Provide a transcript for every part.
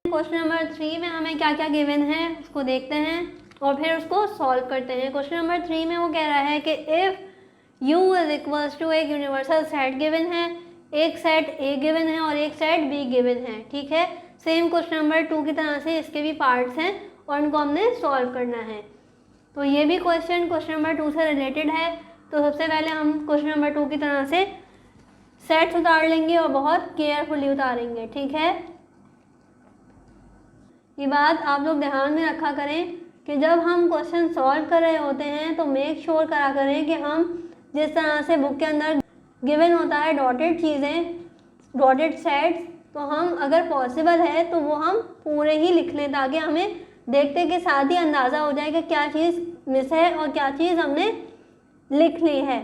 Question number 3 में हमें क्या क्या गिवन है उसको देखते हैं और फिर उसको सॉल्व करते हैं। क्वेश्चन नंबर 3 में वो कह रहा है कि if U is equals to एक यूनिवर्सल सेट गिवन है, एक सेट A गिवन है और एक सेट B गिवन है। ठीक है, सेम क्वेश्चन नंबर 2 की तरह से इसके भी पार्ट्स हैं और उनको हमने सॉल्व करना है। तो ये भी क्वेश्चन नंबर 2 से रिलेटेड है। तो सबसे पहले हम क्वेश्चन नंबर 2 की तरह से सेट्स उतार लेंगे और बहुत केयरफुली उतारेंगे। ठीक है, ये बात आप लोग ध्यान में रखा करें कि जब हम क्वेश्चन सॉल्व कर रहे होते हैं तो मेक श्योर करा करें कि हम जिस तरह से बुक के अंदर गिवन होता है डॉटेड चीज़ें, डॉटेड सेट्स, तो हम अगर पॉसिबल है तो वो हम पूरे ही लिख लें ताकि हमें देखते के साथ ही अंदाज़ा हो जाए कि क्या चीज़ मिस है और क्या चीज़ हमने लिख ली है।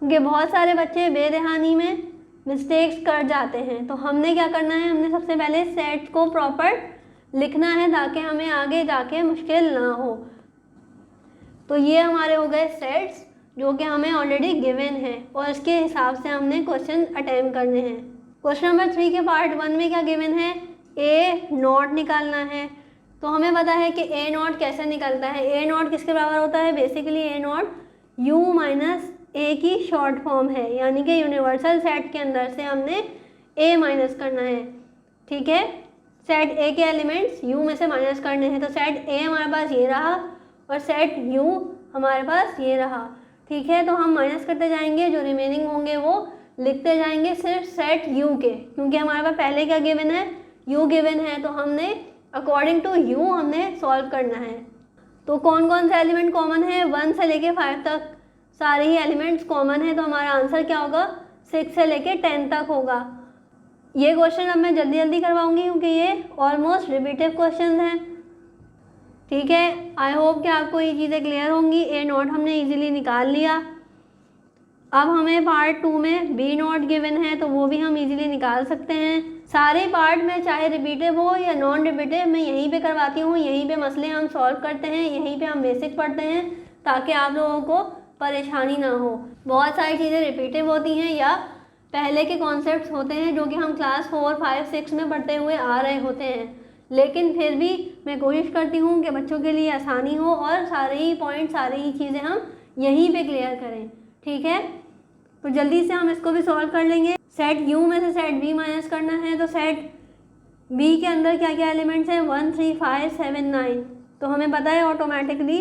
क्योंकि बहुत सारे बच्चे बेध्यानी में मिस्टेक्स कर जाते हैं। तो हमने क्या करना है, हमने सबसे पहले सेट्स को प्रॉपर लिखना है ताकि हमें आगे जाके मुश्किल ना हो। तो ये हमारे हो गए सेट्स जो कि हमें ऑलरेडी गिवन है और इसके हिसाब से हमने क्वेश्चन अटेम्प्ट करने हैं। क्वेश्चन नंबर 3 के पार्ट 1 में क्या गिवन है, A नॉट निकालना है। तो हमें पता है कि A नॉट कैसे निकलता है। A नॉट किसके बराबर होता है, basically A not U minus A की शॉर्ट फॉर्म है, यानी कि यूनिवर्सल सेट के अंदर से हमने A माइनस करना है। ठीक है, सेट A के एलिमेंट्स U में से माइनस करने हैं। तो सेट A हमारे पास ये रहा और सेट U हमारे पास ये रहा। ठीक है, तो हम माइनस करते जाएंगे, जो रिमेनिंग होंगे वो लिखते जाएंगे सिर्फ सेट U के, क्योंकि हमारे पास पहले क्या गिवन है, U गिवन है। तो हमने अकॉर्डिंग टू U हमने सॉल्व करना है। तो कौन कौन से एलिमेंट कॉमन है, 1 से लेके 5 तक सारे ही एलिमेंट्स कॉमन है। तो हमारा आंसर क्या होगा, 6 से लेके 10 तक होगा। ये क्वेश्चन अब मैं जल्दी जल्दी करवाऊंगी क्योंकि ये ऑलमोस्ट रिपीटिव क्वेश्चन हैं। ठीक है, आई होप कि आपको ये चीज़ें क्लियर होंगी। A नॉट हमने इजीली निकाल लिया। अब हमें पार्ट 2 में B नॉट गिवन है तो वो भी हम इजीली निकाल सकते हैं। सारे पार्ट में चाहे रिपीटिव हो या नॉन रिपीटिव मैं यहीं पे करवाती हूँ, यहीं पे मसले हम सॉल्व करते हैं, यहीं पे हम बेसिक पढ़ते हैं ताकि आप लोगों को परेशानी ना हो। बहुत सारी चीज़ें रिपीटिव होती हैं या पहले के कॉन्सेप्ट्स होते हैं जो कि हम क्लास 4, 5, 6 में पढ़ते हुए आ रहे होते हैं, लेकिन फिर भी मैं कोशिश करती हूँ कि बच्चों के लिए आसानी हो और सारे ही पॉइंट, सारी ही चीज़ें हम यहीं पे क्लियर करें। ठीक है, तो जल्दी से हम इसको भी सॉल्व कर लेंगे। सेट U में से सेट B माइनस करना है। तो सेट B के अंदर क्या क्या एलिमेंट्स हैं, 1, 3, 5, 7, 9। तो हमें पता है ऑटोमेटिकली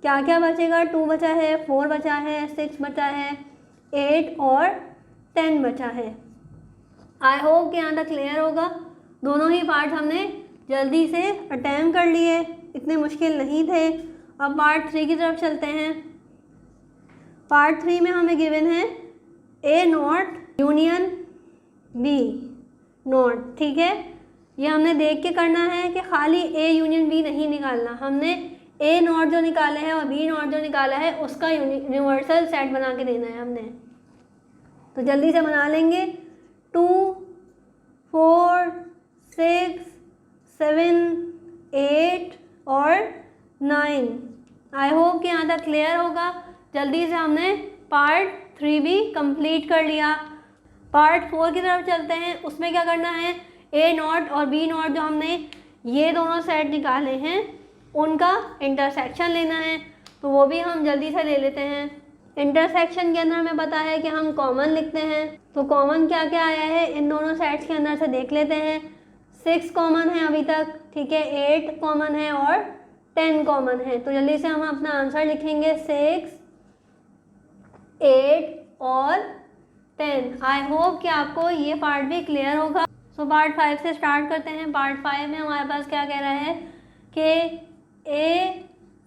क्या क्या बचेगा, 2 बचा है, 4 बचा है, 6 बचा है, 8 और 10 बचा है। आई होप कि यहाँ तक क्लियर होगा। दोनों ही पार्ट हमने जल्दी से अटैम्प्ट कर लिए, इतने मुश्किल नहीं थे। अब पार्ट 3 की तरफ चलते हैं। पार्ट 3 में हमें गिवन है A not union B not. ठीक है, ये हमने देख के करना है कि खाली A यूनियन B नहीं निकालना, हमने A नॉट जो निकाला है और B नॉट जो निकाला है उसका यूनिवर्सल सेट बना के देना है हमने। तो जल्दी से बना लेंगे। 2, 4, 6, 7, 8 और 9। आई होप कि यहाँ तक क्लियर होगा। जल्दी से हमने पार्ट 3 भी कंप्लीट कर लिया। पार्ट 4 की तरफ चलते हैं। उसमें क्या करना है, A नॉट और B नॉट जो हमने ये दोनों सेट निकाले हैं उनका इंटरसेक्शन लेना है। तो वो भी हम जल्दी से ले लेते हैं। इंटरसेक्शन के अंदर हमें पता है कि हम कॉमन लिखते हैं। तो कॉमन क्या क्या आया है इन दोनों सेट्स के अंदर से देख लेते हैं। 6 कॉमन है अभी तक, ठीक है, 8 कॉमन है और 10 कॉमन है। तो जल्दी से हम अपना आंसर लिखेंगे 6, 8 और 10। आई होप कि आपको ये पार्ट भी क्लियर होगा। सो पार्ट 5 से स्टार्ट करते हैं। पार्ट 5 में हमारे पास क्या कह रहा है कि A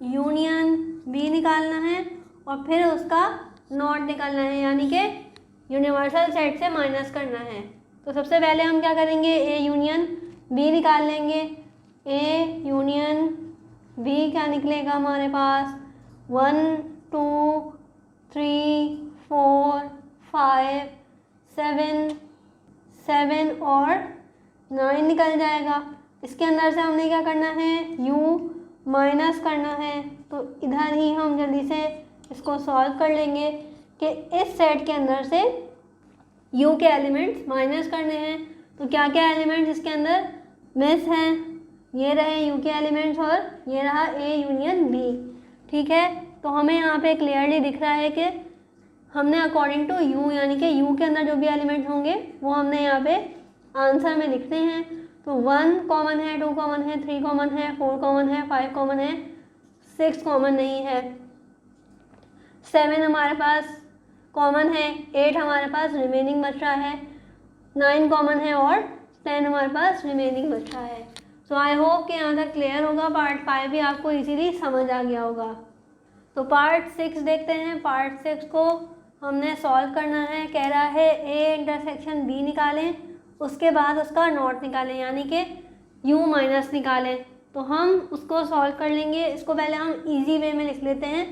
यूनियन B निकालना है और फिर उसका नॉट निकालना है, यानी कि यूनिवर्सल सेट से माइनस करना है। तो सबसे पहले हम क्या करेंगे, A यूनियन B निकाल लेंगे। A यूनियन B क्या निकलेगा हमारे पास, 1, 2, 3, 4, 5, 7 और 9 निकल जाएगा। इसके अंदर से हमने क्या करना है, U माइनस करना है। तो इधर ही हम जल्दी से इसको सॉल्व कर लेंगे कि इस सेट के अंदर से U के एलिमेंट्स माइनस करने हैं। तो क्या क्या एलिमेंट्स इसके अंदर, मिस हैं, ये रहे यू के एलिमेंट्स और ये रहा ए यूनियन बी। ठीक है, तो हमें यहाँ पे क्लियरली दिख रहा है कि हमने अकॉर्डिंग टू यू, यानी कि यू के अंदर जो भी एलिमेंट होंगे वो हमने यहाँ पे आंसर में लिखने हैं। तो 1 कॉमन है, 2 कॉमन है, 3 कॉमन है, 4 कॉमन है, 5 कॉमन है, 6 कॉमन नहीं है, 7 हमारे पास कॉमन है, 8 हमारे पास रिमेनिंग बच रहा है, 9 कॉमन है और 10 हमारे पास रिमेनिंग बच रहा है। सो आई होप कि यहाँ तक क्लियर होगा। पार्ट 5 भी आपको इजीली समझ आ गया होगा। तो पार्ट 6 देखते हैं। पार्ट 6 को हमने सॉल्व करना है। कह रहा है ए इंटरसेक्शन बी निकालें, उसके बाद उसका नॉट निकालें, यानी कि यू माइनस निकालें। तो हम उसको सॉल्व कर लेंगे। इसको पहले हम इजी वे में लिख लेते हैं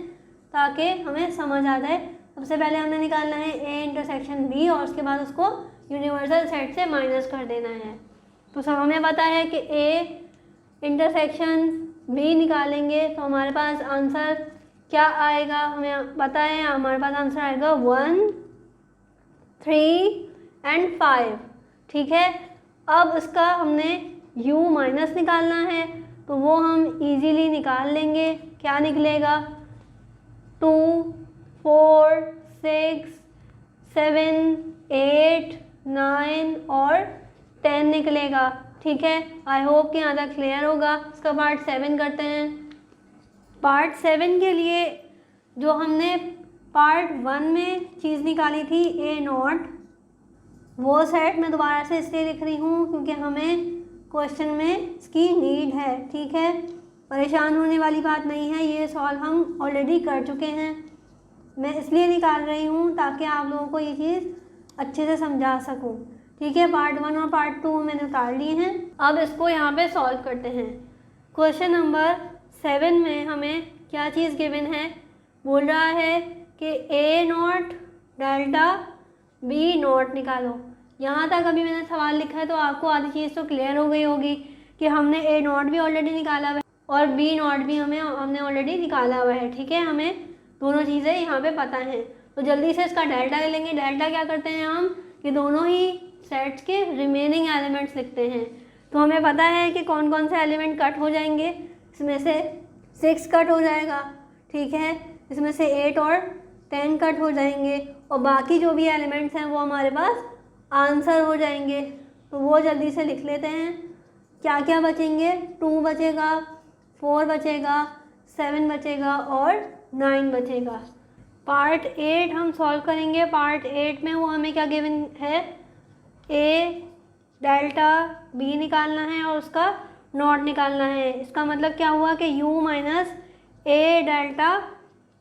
ताकि हमें समझ आ जाए। सबसे पहले हमने निकालना है ए इंटरसेक्शन बी और उसके बाद उसको यूनिवर्सल सेट से माइनस कर देना है। तो सब हमें पता है कि ए इंटरसेक्शन बी निकालेंगे तो हमारे पास आंसर क्या आएगा, हमें पता है हमारे पास आंसर आएगा 1, 3 एंड 5। ठीक है, अब इसका हमने u माइनस निकालना है तो वो हम इजीली निकाल लेंगे। क्या निकलेगा, 2, 4, 6, 7, 8, 9 और 10 निकलेगा। ठीक है, आई होप कि यहाँ तक क्लियर होगा। इसका पार्ट 7 करते हैं। पार्ट 7 के लिए जो हमने पार्ट 1 में चीज़ निकाली थी ए नॉट, वो सेट मैं दोबारा से इसलिए लिख रही हूँ क्योंकि हमें क्वेश्चन में इसकी नीड है। ठीक है, परेशान होने वाली बात नहीं है, ये सॉल्व हम ऑलरेडी कर चुके हैं। मैं इसलिए निकाल रही हूँ ताकि आप लोगों को ये चीज़ अच्छे से समझा सकूँ। ठीक है, पार्ट 1 और पार्ट 2 मैंने निकाल लिए हैं। अब इसको यहाँ पे सॉल्व करते हैं। क्वेश्चन नंबर 7 में हमें क्या चीज़ गिवन है, बोल रहा है कि ए नॉट डेल्टा बी नॉट निकालो। यहाँ तक अभी मैंने सवाल लिखा है तो आपको आधी चीज़ तो क्लियर हो गई होगी कि हमने ए नॉट भी ऑलरेडी निकाला हुआ है और बी नॉट भी हमने ऑलरेडी निकाला हुआ है। ठीक है, हमें दोनों चीज़ें यहाँ पे पता हैं। तो जल्दी से इसका डेल्टा ले लेंगे। डेल्टा क्या करते हैं हम कि दोनों ही सेट्स के रिमेनिंग एलिमेंट्स लिखते हैं। तो हमें पता है कि कौन कौन से एलिमेंट कट हो जाएंगे। इसमें से 6 कट हो जाएगा। ठीक है, इसमें से 8 और 10 कट हो जाएंगे और बाकी जो भी एलिमेंट्स हैं वो हमारे पास आंसर हो जाएंगे। तो वो जल्दी से लिख लेते हैं। क्या क्या बचेंगे, 2 बचेगा, 4 बचेगा, 7 बचेगा और 9 बचेगा। पार्ट 8 हम सॉल्व करेंगे। पार्ट 8 में वो हमें क्या गिवन है, ए डेल्टा बी निकालना है और उसका नॉट निकालना है। इसका मतलब क्या हुआ कि u माइनस ए डेल्टा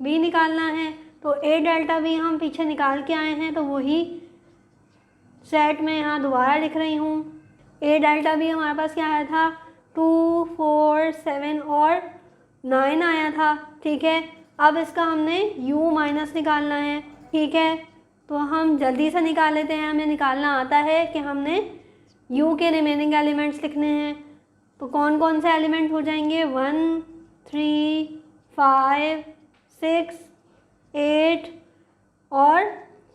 बी निकालना है। तो ए डेल्टा बी हम पीछे निकाल के आए हैं तो वही सेट में यहाँ दोबारा लिख रही हूँ। ए डेल्टा बी हमारे पास क्या आया था, 2, 4, 7 और 9 आया था। ठीक है, अब इसका हमने u माइनस निकालना है। ठीक है, तो हम जल्दी से निकाल लेते हैं। हमें निकालना आता है कि हमने u के रिमेनिंग एलिमेंट्स लिखने हैं। तो कौन कौन से एलिमेंट हो जाएंगे, 1, 3, 5, 6, 8 और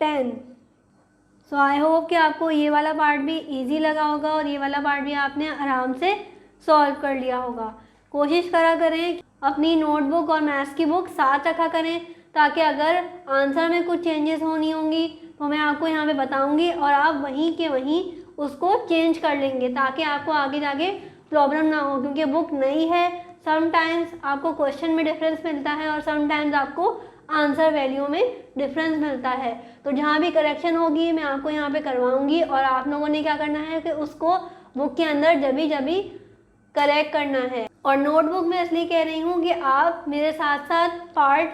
10। सो आई होप कि आपको ये वाला पार्ट भी इजी लगा होगा और ये वाला पार्ट भी आपने आराम से सॉल्व कर लिया होगा। कोशिश करा करें अपनी नोटबुक और मैथ्स की बुक साथ रखा करें ताकि अगर आंसर में कुछ चेंजेस होनी होंगी तो मैं आपको यहाँ पे बताऊँगी और आप वहीं के वहीं उसको चेंज कर लेंगे ताकि आपको आगे जाके प्रॉब्लम ना हो। क्योंकि बुक नई है, समटाइम्स आपको क्वेश्चन में डिफरेंस मिलता है और समटाइम्स आपको आंसर वैल्यू में डिफरेंस मिलता है। तो जहाँ भी करेक्शन होगी मैं आपको यहाँ पे करवाऊँगी और आप लोगों ने क्या करना है कि उसको बुक के अंदर जभी जभी करेक्ट करना है। और नोटबुक में इसलिए कह रही हूँ कि आप मेरे साथ साथ पार्ट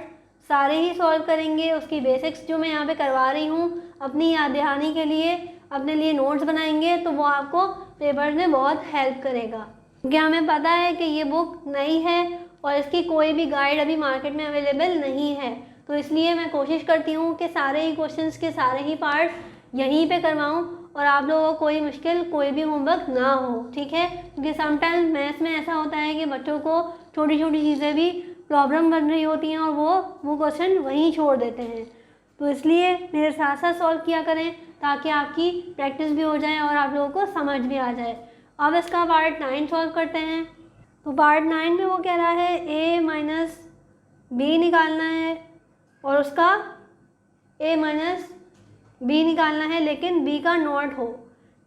सारे ही सॉल्व करेंगे। उसकी बेसिक्स जो मैं यहाँ पे करवा रही हूँ अपनी याद दहानी के लिए, अपने लिए नोट्स बनाएंगे तो वो आपको पेपर्स में बहुत हेल्प करेगा। क्योंकि हमें पता है कि ये बुक नई है और इसकी कोई भी गाइड अभी मार्केट में अवेलेबल नहीं है। तो इसलिए मैं कोशिश करती हूँ कि सारे ही क्वेश्चंस के सारे ही पार्ट यहीं पे करवाऊँ और आप लोगों को कोई मुश्किल कोई भी होमवर्क ना हो। ठीक है, क्योंकि समटाइम्स मैथ्स में ऐसा होता है कि बच्चों को छोटी छोटी चीज़ें भी प्रॉब्लम बन रही होती हैं और वो क्वेश्चन वहीं छोड़ देते हैं। तो इसलिए मेरे साथ साथ सॉल्व किया करें ताकि आपकी प्रैक्टिस भी हो जाए और आप लोगों को समझ भी आ जाए। अब इसका पार्ट 9 सॉल्व करते हैं। तो पार्ट 9 में वो कह रहा है a माइनस बी निकालना है और उसका a माइनस बी निकालना है, लेकिन b का नॉट हो।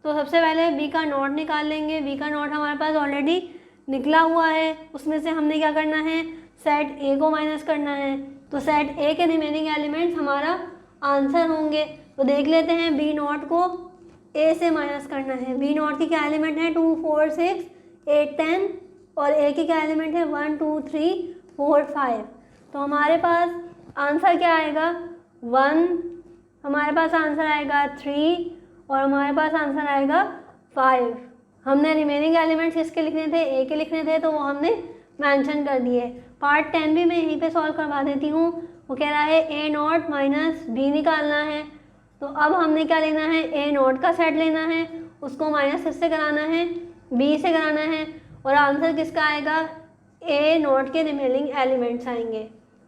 तो सबसे पहले b का नॉट निकाल लेंगे। b का नॉट हमारे पास ऑलरेडी निकला हुआ है, उसमें से हमने क्या करना है, सेट a को माइनस करना है। तो सेट a के रिमेनिंग एलिमेंट्स हमारा आंसर होंगे। तो देख लेते हैं b नॉट को a से माइनस करना है। b नॉट की क्या एलिमेंट है, 2 4 6 8 10 और a की क्या एलिमेंट है, 1 2 3 4 5। तो हमारे पास आंसर क्या आएगा, 1, हमारे पास आंसर आएगा 3 और हमारे पास आंसर आएगा 5। हमने रिमेनिंग एलिमेंट्स किसके लिखने थे, a के लिखने थे, तो वो हमने मेंशन कर दिए। पार्ट 10 भी मैं यहीं पे सॉल्व करवा देती हूँ। वो कह रहा है a नॉट माइनस बी निकालना है। तो अब हमने क्या लेना है, a नॉट का सेट लेना है, उसको माइनस किससे कराना है, b से कराना है और आंसर किसका आएगा, a नॉट के रिमेनिंग एलिमेंट्स आएंगे।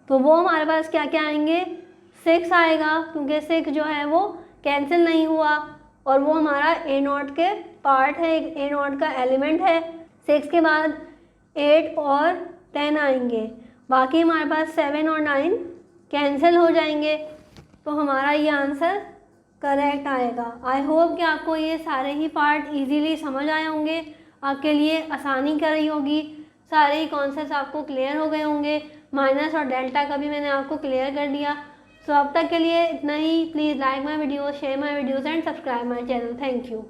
तो वो हमारे पास क्या क्या आएंगे, 6 आएगा, क्योंकि 6 जो है वो कैंसिल नहीं हुआ और वो हमारा a नॉट के पार्ट है, a नॉट का एलिमेंट है। 6 के बाद 8 और 10 आएंगे, बाकी हमारे पास 7 और 9 कैंसिल हो जाएंगे। तो हमारा ये आंसर करेक्ट आएगा। आई होप कि आपको ये सारे ही पार्ट इजीली समझ आए होंगे, आपके लिए आसानी कर रही होगी, सारे ही कॉन्सेप्ट्स आपको क्लियर हो गए होंगे। माइनस और डेल्टा का भी मैंने आपको क्लियर कर दिया। सो अब तक के लिए इतना ही। Please like my video, share my videos and subscribe my channel. Thank you.